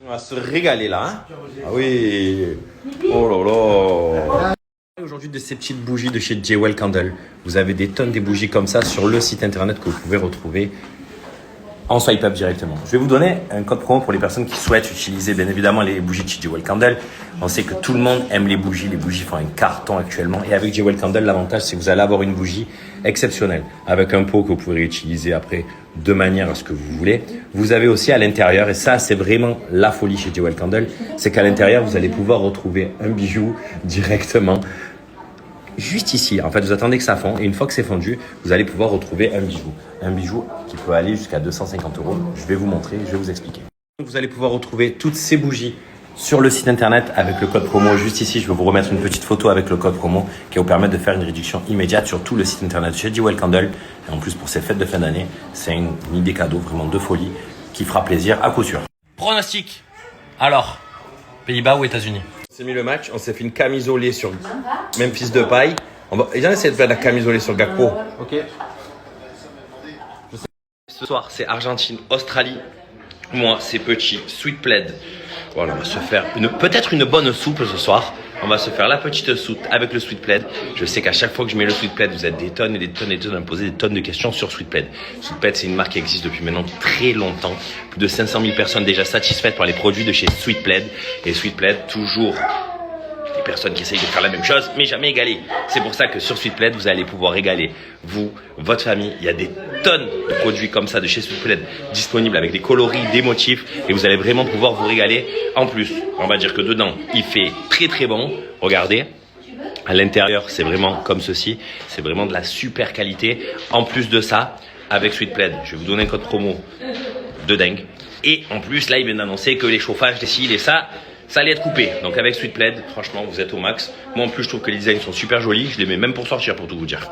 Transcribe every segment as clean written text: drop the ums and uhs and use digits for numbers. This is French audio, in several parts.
On va se régaler là. Hein, ah oui. Oh là là. Aujourd'hui de ces petites bougies de chez Jewel Candle. Vous avez des tonnes de bougies comme ça sur le site internet que vous pouvez retrouver en swipe up directement. Je vais vous donner un code promo pour les personnes qui souhaitent utiliser bien évidemment les bougies de chez Jewel Candle. On sait que tout le monde aime les bougies font un carton actuellement. Et avec Jewel Candle, l'avantage c'est que vous allez avoir une bougie exceptionnelle avec un pot que vous pourrez utiliser après de manière à ce que vous voulez. Vous avez aussi à l'intérieur, et ça c'est vraiment la folie chez Jewel Candle, c'est qu'à l'intérieur vous allez pouvoir retrouver un bijou directement juste ici. En fait, vous attendez que ça fonde et une fois que c'est fondu, vous allez pouvoir retrouver un bijou. Un bijou qui peut aller jusqu'à 250 €. Je vais vous montrer, je vais vous expliquer. Vous allez pouvoir retrouver toutes ces bougies sur le site internet avec le code promo. Juste ici, je vais vous remettre une petite photo avec le code promo qui va vous permettre de faire une réduction immédiate sur tout le site internet chez Jewel Candle. Et en plus, pour ces fêtes de fin d'année, c'est une idée cadeau vraiment de folie qui fera plaisir à coup sûr. Pronostic. Alors, Pays-Bas ou États-Unis? On s'est mis le match, on s'est fait une camisolée sur Memphis Depay. On va essayer de faire la camisolée sur Gakpo. Ok. Ce soir, c'est Argentine-Australie. Moi, c'est petit, sweet plaid. Voilà, on va se faire peut-être une bonne soupe ce soir. On va se faire la petite soupe avec le sweet plaid. Je sais qu'à chaque fois que je mets le sweet plaid, vous êtes des tonnes et des tonnes et des tonnes à me poser des tonnes de questions sur sweet plaid. Sweet plaid, c'est une marque qui existe depuis maintenant très longtemps. Plus de 500 000 personnes déjà satisfaites par les produits de chez Sweet Plaid. Et Sweet Plaid, toujours des personnes qui essayent de faire la même chose, mais jamais égalées. C'est pour ça que sur Sweet Plaid, vous allez pouvoir régaler vous, votre famille. Il y a des tonnes de produits comme ça de chez Sweet Plaid disponibles avec des coloris, des motifs, et vous allez vraiment pouvoir vous régaler. En plus, on va dire que dedans, il fait très très bon. Regardez. À l'intérieur, c'est vraiment comme ceci. C'est vraiment de la super qualité. En plus de ça, avec Sweet Plaid, je vais vous donner un code promo de dingue. Et en plus, là, il vient d'annoncer que les chauffages, les cils et ça allait être coupé. Donc avec Sweet Plaid, franchement, vous êtes au max. Moi, en plus, je trouve que les designs sont super jolis. Je les mets même pour sortir, pour tout vous dire.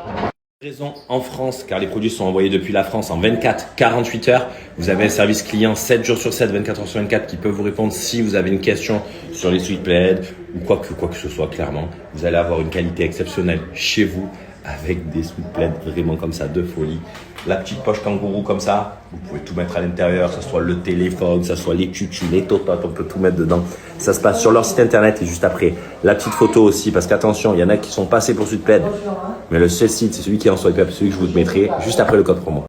Livraison en France, car les produits sont envoyés depuis la France en 24-48 heures. Vous avez un service client 7 jours sur 7, 24 heures sur 24 qui peut vous répondre si vous avez une question sur les Sweet Plaid ou quoi que ce soit, clairement. Vous allez avoir une qualité exceptionnelle chez vous avec des Sweet Plaid vraiment comme ça, de folie. La petite poche kangourou comme ça, vous pouvez tout mettre à l'intérieur, que ce soit le téléphone, que ce soit les tutus, les tototes, on peut tout mettre dedans. Ça se passe sur leur site internet et juste après. La petite photo aussi, parce qu'attention, il y en a qui sont passés pour Sweet Plaid, mais le seul site, c'est celui qui est en swipe up, celui que je vous mettrai juste après le code promo.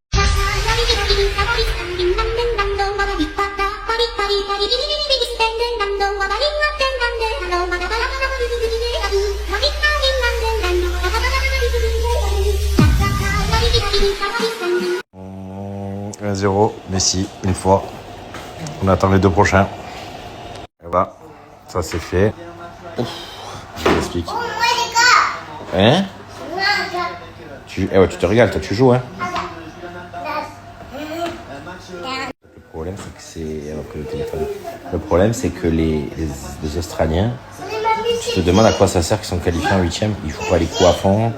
« 1-0, Messi, une fois. On attend les deux prochains. » Voilà, ça c'est fait. Ouf, je t'explique. Hein? Tu te régales, toi tu joues, hein? Le problème c'est que Le problème c'est que les Australiens, tu te demandes à quoi ça sert qu'ils sont qualifiés en 8e. Il faut pas les coups à fond.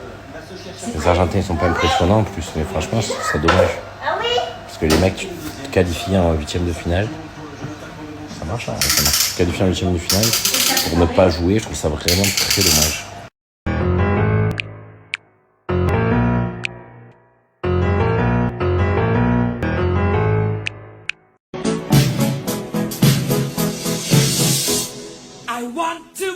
Les Argentins ils sont pas impressionnants en plus, mais franchement je trouve ça dommage. Parce que les mecs, tu te qualifies en 8e de finale. Ça marche, hein, ça marche. Tu te qualifies en 8e de finale pour ne pas jouer, je trouve ça vraiment très dommage. I want to